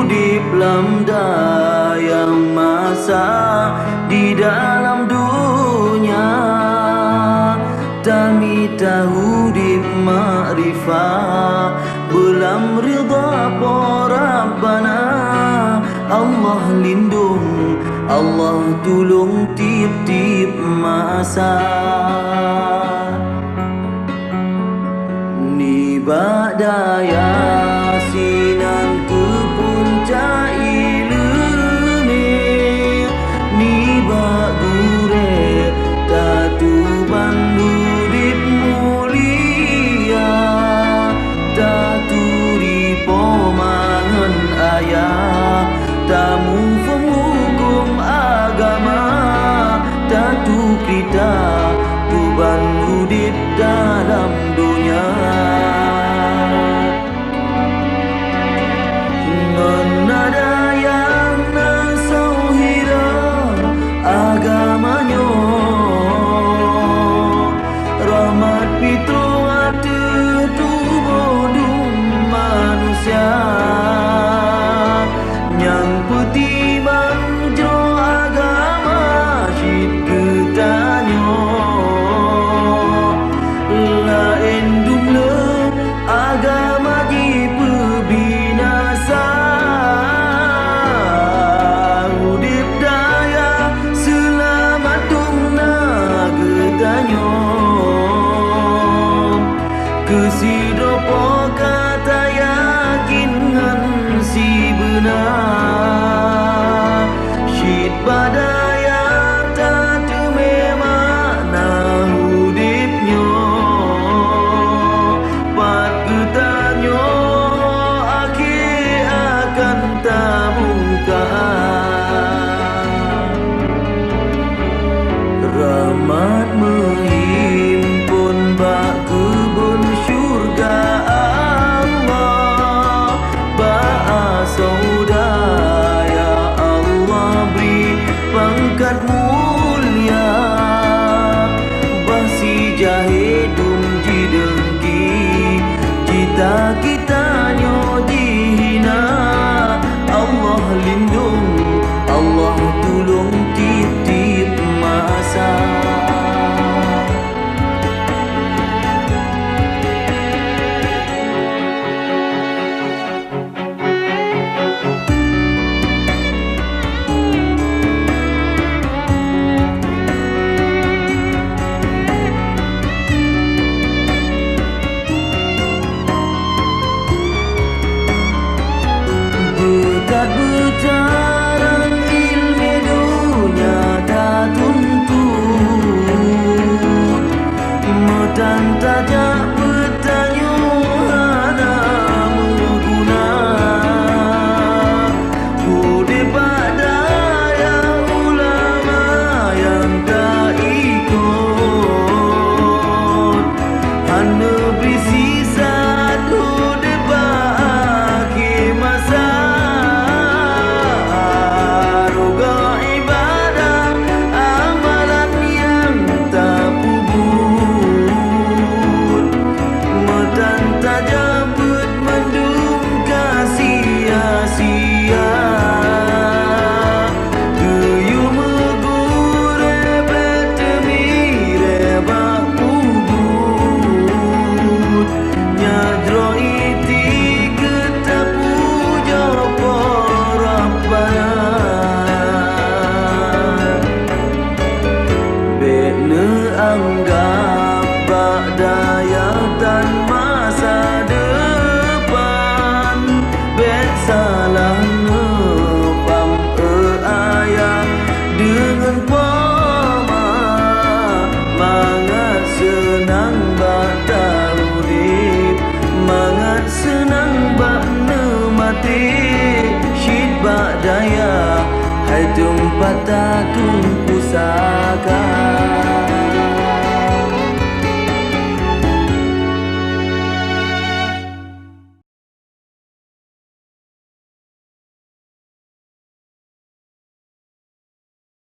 hudip lam daya masa di dalam dunia, tamita hudip ma'rifah belam ridha Rabbana. Allah lindung, Allah tolong tiap-tiap masa. Ni badaya sinan ke puncak ilmu, ni bagure tatuban hudip mulia, taturi pomangan ayah, tamu penghukum agama, tatu kita tuban hudip dalam dunia. Nada yang nasauhira agamanya, rahmat fitrah tubuh manusia, yang putih manjro agama syid ketanyo, lain dumle agama di pebinasa. Hudip daya selamat dumna ketanyo, kesidopo kata yakin ngan si benar, syid badaya tatu memana hudipnyo, pat ketanyo akhir akan tabuka. Rahmat menghimpun bak kebun syurga Allah, bak saudara Allah beri pangkat mulia, basi jahidum jidengki cita kita nyo dihina. Allah lindung, Allah tolong tiap-tiap masa. Dekat berjalan ilmu dunia tak tuntut, medan tajak bertanya hana mengguna. Hudip badaya ulama yang tak ikut, hana beri sisa hudip akhir masa. Anggap badaya dan masa depan, bet salah nepam ayah dengan pama, mangat senang bak tahudip, mangat senang bak nemati, syid badaya hai tempat tatung pusaka.